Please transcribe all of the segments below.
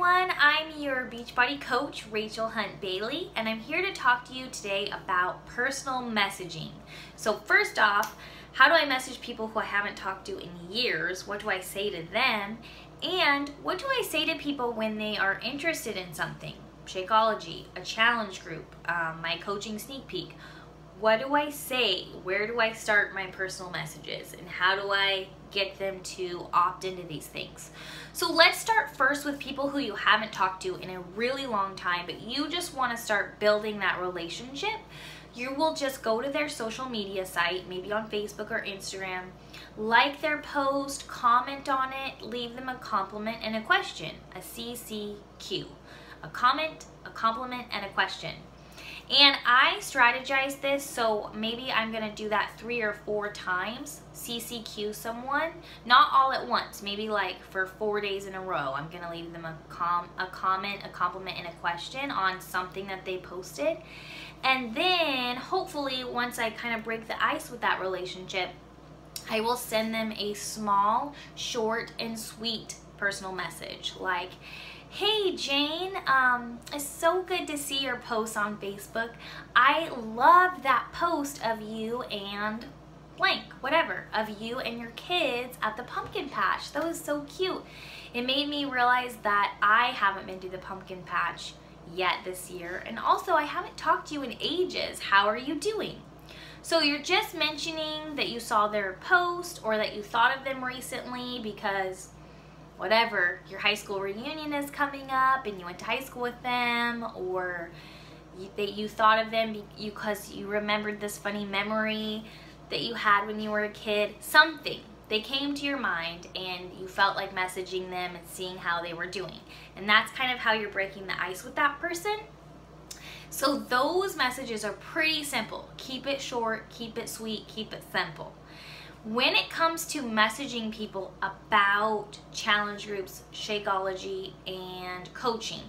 everyone, I'm your Beachbody coach, Rachel Hunt Bailey, and I'm here to talk to you today about personal messaging. So first off, how do I message people who I haven't talked to in years? What do I say to them? And what do I say to people when they are interested in something? Shakeology, a challenge group, my coaching sneak peek. What do I say? Where do I start my personal messages? And how do I get them to opt into these things? So let's start first with people who you haven't talked to in a really long time, but you just want to start building that relationship. You will just go to their social media site, maybe on Facebook or Instagram, like their post, comment on it, leave them a compliment and a question, a CCQ. A comment, a compliment, and a question. And I strategize this, so maybe I'm gonna do that 3 or 4 times, CCQ someone, not all at once, maybe like for 4 days in a row. I'm gonna leave them a comment, a compliment, and a question on something that they posted. And then hopefully once I kind of break the ice with that relationship, I will send them a small, short, and sweet personal message like, "Hey Jane, it's so good to see your post on Facebook. I love that post of you and blank, whatever, of you and your kids at the pumpkin patch. That was so cute. It made me realize that I haven't been to the pumpkin patch yet this year, and also I haven't talked to you in ages. How are you doing?" So you're just mentioning that you saw their post or that you thought of them recently because whatever, your high school reunion is coming up and you went to high school with them, or that you thought of them because you remembered this funny memory that you had when you were a kid. Something. They came to your mind and you felt like messaging them and seeing how they were doing. And that's kind of how you're breaking the ice with that person. So those messages are pretty simple. Keep it short, keep it sweet, keep it simple. When it comes to messaging people about challenge groups, Shakeology, and coaching,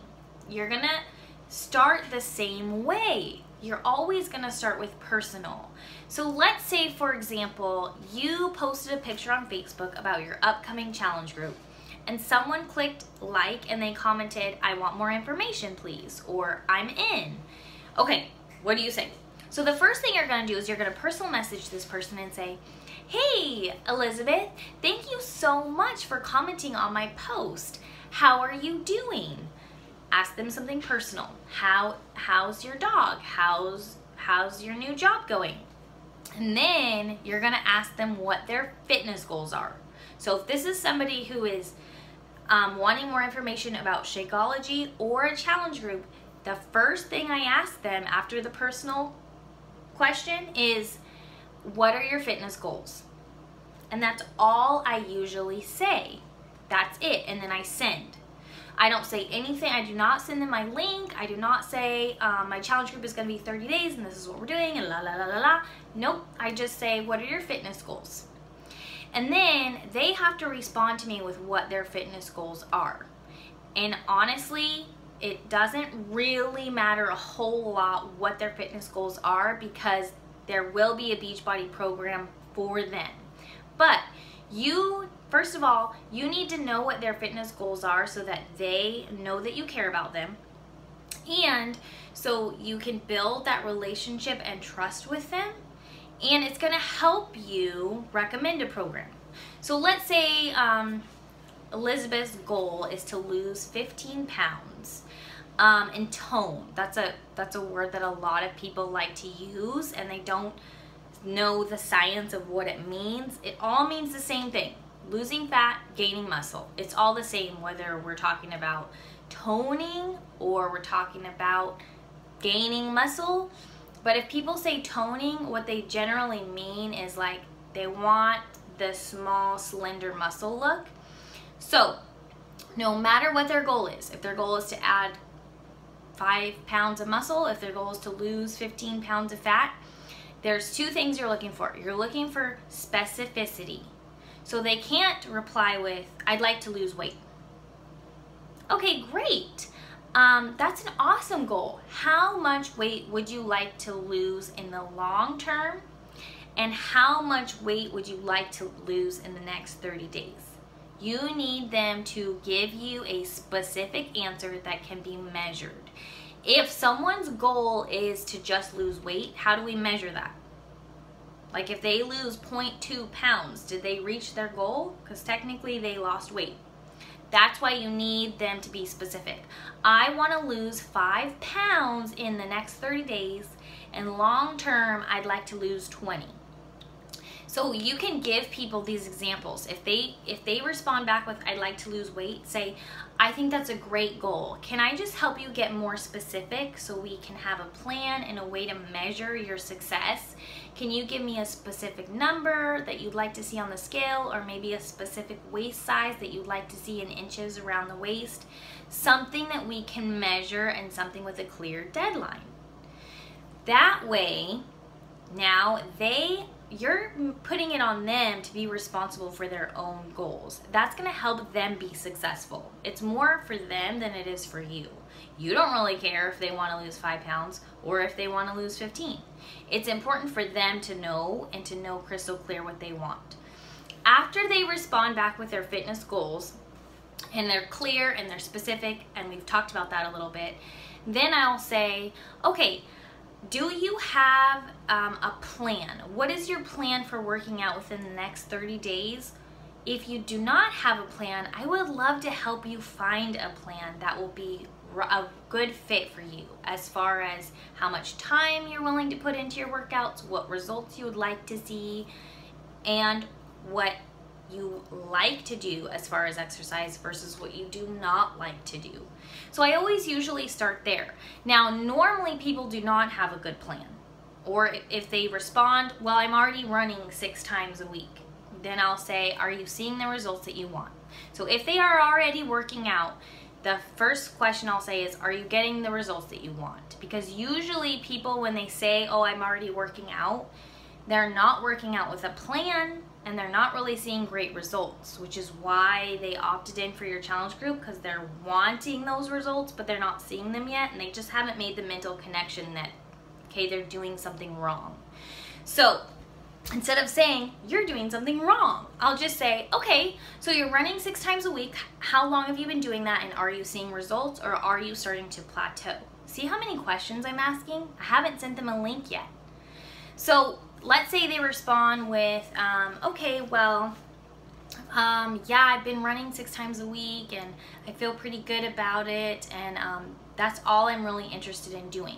you're gonna start the same way. You're always gonna start with personal. So let's say, for example, you posted a picture on Facebook about your upcoming challenge group, and someone clicked like and they commented, "I want more information, please," or "I'm in." Okay, what do you say? So the first thing you're gonna do is you're gonna personal message this person and say, "Hey, Elizabeth, thank you so much for commenting on my post. How are you doing?" Ask them something personal. How's your dog? How's your new job going? And then you're gonna ask them what their fitness goals are. So if this is somebody who is wanting more information about Shakeology or a challenge group, the first thing I ask them after the personal question is, "What are your fitness goals?" And that's all I usually say. That's it. And then I send. I don't say anything. I do not send them my link. I do not say my challenge group is going to be 30 days and this is what we're doing and la la la la la. Nope. I just say, "What are your fitness goals?" And then they have to respond to me with what their fitness goals are. And honestly, it doesn't really matter a whole lot what their fitness goals are because there will be a Beachbody program for them. But first of all, you need to know what their fitness goals are so that they know that you care about them. And so you can build that relationship and trust with them. And it's gonna help you recommend a program. So let's say Elizabeth's goal is to lose 15 pounds. And tone. That's a word that a lot of people like to use and they don't know the science of what it means. It all means the same thing. Losing fat, gaining muscle. It's all the same whether we're talking about toning or we're talking about gaining muscle. But if people say toning, what they generally mean is like they want the small, slender muscle look. So no matter what their goal is, if their goal is to add 5 pounds of muscle, if their goal is to lose 15 pounds of fat, there's 2 things you're looking for. You're looking for specificity. So they can't reply with, "I'd like to lose weight." Okay, great. That's an awesome goal. How much weight would you like to lose in the long term? And how much weight would you like to lose in the next 30 days? You need them to give you a specific answer that can be measured. If someone's goal is to just lose weight, how do we measure that? Like if they lose 0.2 pounds, did they reach their goal? Because technically they lost weight. That's why you need them to be specific. I want to lose 5 pounds in the next 30 days, and long term, I'd like to lose 20. So you can give people these examples. If they respond back with, I'd like to lose weight, say, I think that's a great goal. Can I just help you get more specific so we can have a plan and a way to measure your success? Can you give me a specific number that you'd like to see on the scale, or maybe a specific waist size that you'd like to see in inches around the waist? Something that we can measure and something with a clear deadline. That way, now you're putting it on them to be responsible for their own goals. That's going to help them be successful. It's more for them than it is for you. You don't really care if they want to lose 5 pounds or if they want to lose 15. It's important for them to know, and to know crystal clear what they want. After they respond back with their fitness goals, and they're clear and they're specific, and we've talked about that a little bit, then I'll say, okay, do you have a plan? What is your plan for working out within the next 30 days? If you do not have a plan, I would love to help you find a plan that will be a good fit for you, as far as how much time you're willing to put into your workouts, what results you would like to see, and what you like to do as far as exercise versus what you do not like to do. So I always usually start there. Now, normally people do not have a good plan. Or if they respond, well, I'm already running 6 times a week, then I'll say, are you seeing the results that you want? So if they are already working out, the first question I'll say is, are you getting the results that you want? Because usually people, when they say, oh, I'm already working out, they're not working out with a plan, and they're not really seeing great results, which is why they opted in for your challenge group, because they're wanting those results, but they're not seeing them yet, and they just haven't made the mental connection that, okay, they're doing something wrong. So instead of saying, you're doing something wrong, I'll just say, okay, so you're running 6 times a week. How long have you been doing that, and are you seeing results, or are you starting to plateau? See how many questions I'm asking? I haven't sent them a link yet. So let's say they respond with, okay, well, yeah, I've been running 6 times a week and I feel pretty good about it, and that's all I'm really interested in doing.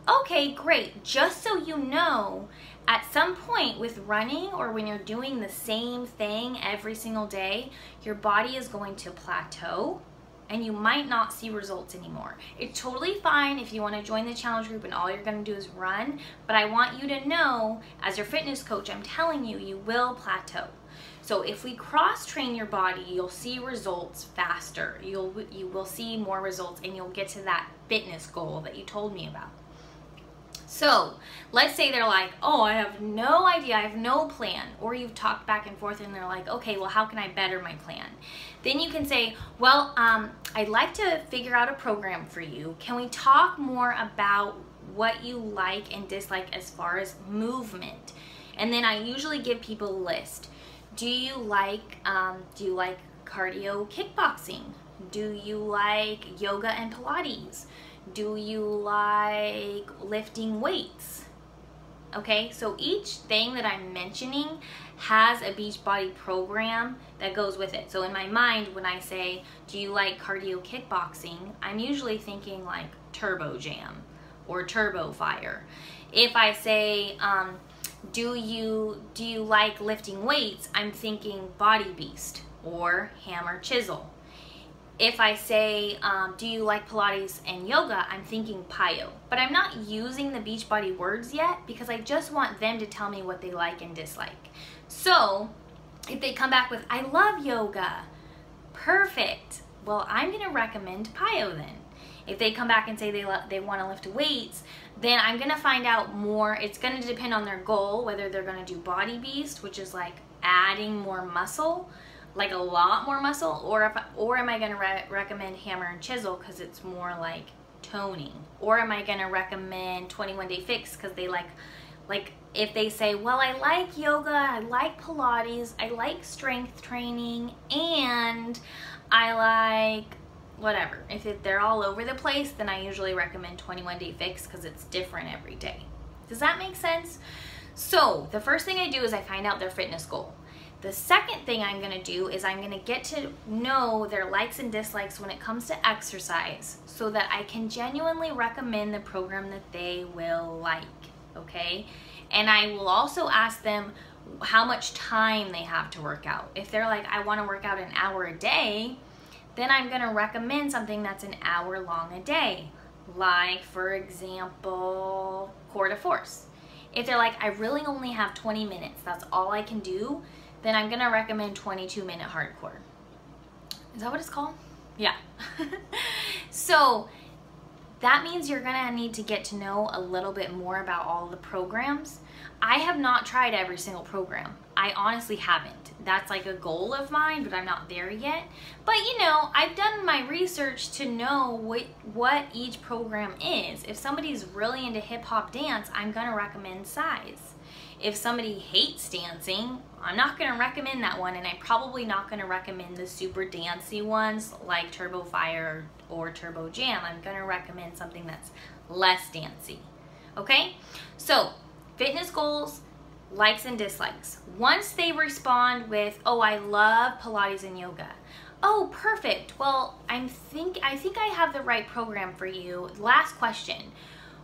Okay, great. Just so you know, at some point with running, or when you're doing the same thing every single day, your body is going to plateau and you might not see results anymore. It's totally fine if you want to join the challenge group and all you're going to do is run, but I want you to know, as your fitness coach, I'm telling you, you will plateau. So if we cross-train your body, you'll see results faster. You will see more results, and you'll get to that fitness goal that you told me about. So let's say they're like, oh, I have no idea, I have no plan. Or you've talked back and forth and they're like, okay, well, how can I better my plan? Then you can say, well, I'd like to figure out a program for you. Can we talk more about what you like and dislike as far as movement? And then I usually give people a list. Do you like cardio kickboxing? Do you like yoga and Pilates? Do you like lifting weights? Okay, so each thing that I'm mentioning has a Beachbody program that goes with it. So in my mind, when I say, do you like cardio kickboxing, I'm usually thinking like Turbo Jam or Turbo Fire. If I say, do you like lifting weights, I'm thinking Body Beast or Hammer Chisel. If I say, do you like Pilates and yoga, I'm thinking Pyo. But I'm not using the Beachbody words yet because I just want them to tell me what they like and dislike. So if they come back with, I love yoga, perfect. Well, I'm gonna recommend Pyo then. If they come back and say they wanna lift weights, then I'm gonna find out more. It's gonna depend on their goal, whether they're gonna do Body Beast, which is like adding more muscle, like a lot more muscle, or am I going to recommend Hammer and Chisel because it's more like toning, or am I going to recommend 21 Day Fix because they like if they say, well, I like yoga, I like Pilates, I like strength training, and I like whatever. If they're all over the place, then I usually recommend 21 Day Fix because it's different every day. Does that make sense? So the first thing I do is I find out their fitness goal. The second thing I'm gonna do is I'm gonna get to know their likes and dislikes when it comes to exercise so that I can genuinely recommend the program that they will like, okay? And I will also ask them how much time they have to work out. If they're like, I wanna work out an hour a day, then I'm gonna recommend something that's an hour long a day. Like, for example, core to force. If they're like, I really only have 20 minutes, that's all I can do, then I'm gonna recommend 22-minute hardcore. Is that what it's called? Yeah. So that means you're gonna need to get to know a little bit more about all the programs. I have not tried every single program. I honestly haven't. That's like a goal of mine, but I'm not there yet. But you know, I've done my research to know what each program is. If somebody's really into hip hop dance, I'm gonna recommend Size. If somebody hates dancing, I'm not gonna recommend that one, and I'm probably not gonna recommend the super dancey ones like Turbo Fire or Turbo Jam. I'm gonna recommend something that's less dancey, okay? So, fitness goals, likes and dislikes. Once they respond with, oh, I love Pilates and yoga. Oh, perfect. Well, I think I have the right program for you. Last question.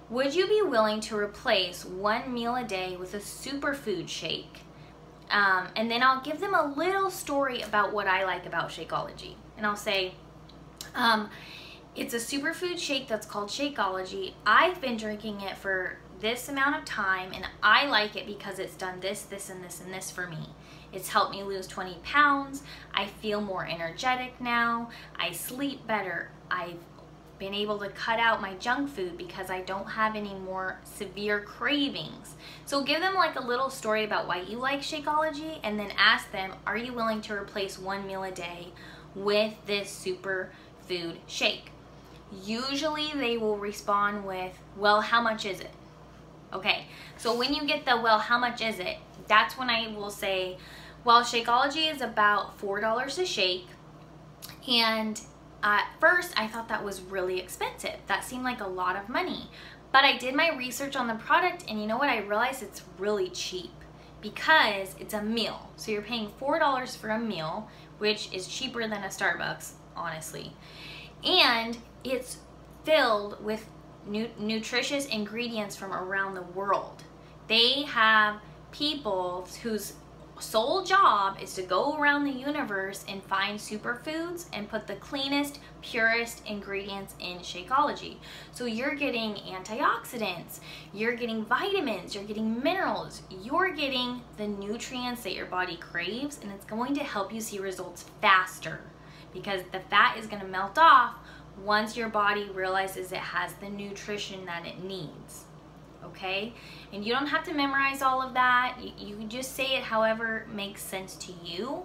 Would you be willing to replace one meal a day with a superfood shake? And then I'll give them a little story about what I like about Shakeology. And I'll say, it's a superfood shake that's called Shakeology. I've been drinking it for this amount of time, and I like it because it's done this, this, and this, and this for me. It's helped me lose 20 pounds. I feel more energetic now. I sleep better. I've been able to cut out my junk food because I don't have any more severe cravings. So give them like a little story about why you like Shakeology, and then ask them, are you willing to replace one meal a day with this superfood shake? Usually they will respond with, well, how much is it? Okay, so when you get the, well, how much is it? That's when I will say, well, Shakeology is about $4 a shake. And at first I thought that was really expensive. That seemed like a lot of money. But I did my research on the product, and you know what? I realized it's really cheap because it's a meal. So you're paying $4 for a meal, which is cheaper than a Starbucks, honestly. And it's filled with nutritious ingredients from around the world. They have people whose sole job is to go around the universe and find superfoods and put the cleanest, purest ingredients in Shakeology. So you're getting antioxidants, you're getting vitamins, you're getting minerals, you're getting the nutrients that your body craves, and it's going to help you see results faster because the fat is going to melt off once your body realizes it has the nutrition that it needs, okay? And you don't have to memorize all of that. You can just say it however makes sense to you.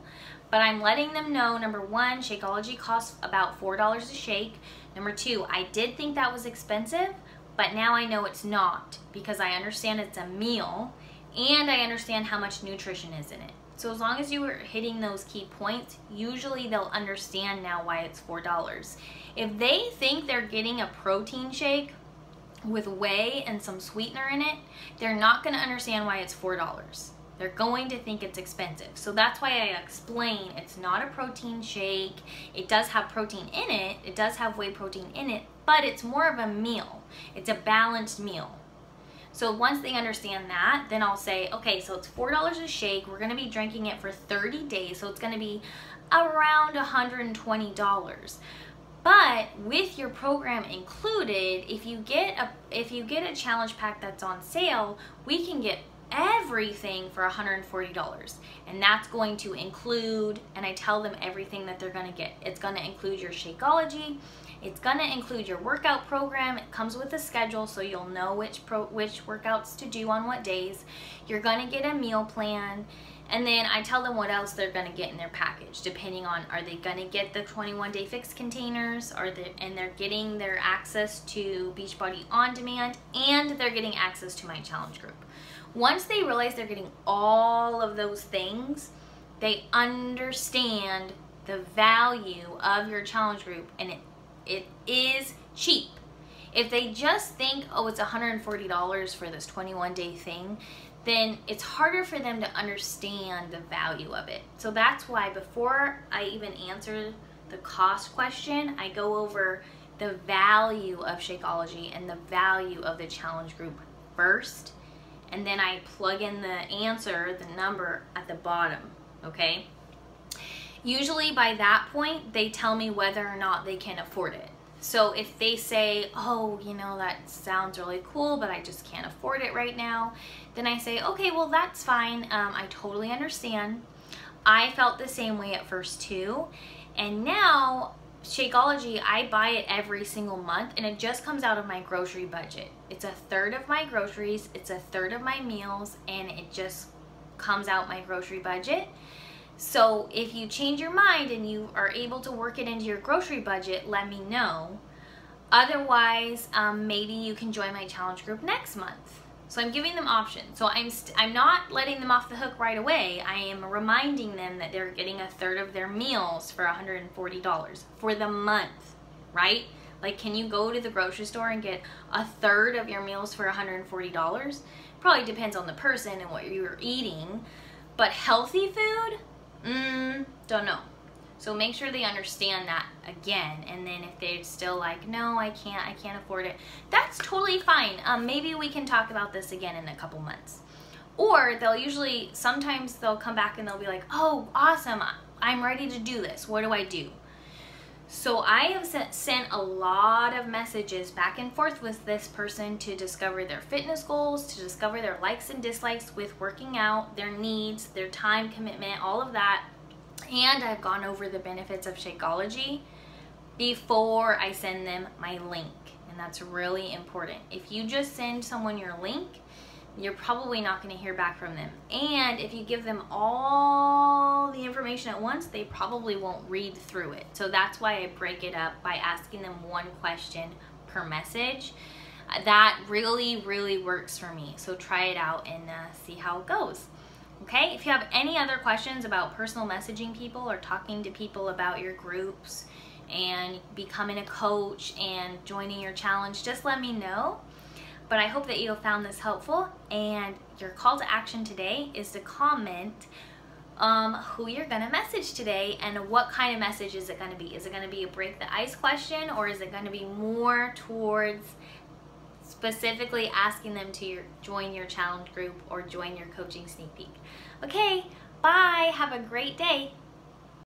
But I'm letting them know, number one, Shakeology costs about $4 a shake. Number two, I did think that was expensive, but now I know it's not because I understand it's a meal and I understand how much nutrition is in it. So as long as you are hitting those key points, usually they'll understand now why it's $4. If they think they're getting a protein shake with whey and some sweetener in it, they're not going to understand why it's $4. They're going to think it's expensive. So that's why I explain it's not a protein shake. It does have protein in it. It does have whey protein in it, but it's more of a meal. It's a balanced meal. So once they understand that, then I'll say, okay, so it's $4 a shake. We're going to be drinking it for 30 days. So it's going to be around $120. But with your program included, if you get a challenge pack that's on sale, we can get everything for $140. And that's going to include, and I tell them everything that they're going to get. It's going to include your Shakeology. It's going to include your workout program. It comes with a schedule so you'll know which workouts to do on what days. You're going to get a meal plan. And then I tell them what else they're going to get in their package, depending on, are they going to get the 21 Day Fix containers, and they're getting their access to Beachbody On Demand, and they're getting access to my challenge group. Once they realize they're getting all of those things, they understand the value of your challenge group, and it is cheap. If they just think, oh, it's $140 for this 21-day thing, then it's harder for them to understand the value of it. So that's why before I even answer the cost question, I go over the value of Shakeology and the value of the challenge group first, and then I plug in the answer, the number at the bottom, okay? Usually by that point, they tell me whether or not they can afford it. So if they say, oh, you know, that sounds really cool, but I just can't afford it right now, then I say, okay, well, that's fine. I totally understand. I felt the same way at first too. And now Shakeology, I buy it every single month, and it just comes out of my grocery budget. It's a third of my groceries, it's a third of my meals, and it just comes out my grocery budget. So if you change your mind and you are able to work it into your grocery budget, let me know. Otherwise, maybe you can join my challenge group next month. So I'm giving them options. So I'm not letting them off the hook right away. I am reminding them that they're getting a third of their meals for $140 for the month, right? Like, can you go to the grocery store and get a third of your meals for $140? Probably depends on the person and what you're eating. But healthy food? Don't know. So make sure they understand that again, and then if they're still like, no, I can't afford it, that's totally fine. Maybe we can talk about this again in a couple months. Or sometimes they'll come back and they'll be like, oh, awesome, I'm ready to do this. What do I do? So I have sent a lot of messages back and forth with this person to discover their fitness goals, to discover their likes and dislikes with working out, their needs, their time commitment, all of that. And I've gone over the benefits of Shakeology before I send them my link. And that's really important. If you just send someone your link, you're probably not going to hear back from them. And if you give them all the information at once, they probably won't read through it. So that's why I break it up by asking them one question per message. That really, really works for me. So try it out and see how it goes. Okay, if you have any other questions about personal messaging people or talking to people about your groups and becoming a coach and joining your challenge, just let me know. But I hope that you have found this helpful, and your call to action today is to comment who you're gonna message today and what kind of message is it gonna be. Is it gonna be a break the ice question, or is it gonna be more towards specifically asking them to join your challenge group or join your coaching sneak peek? Okay, bye, have a great day.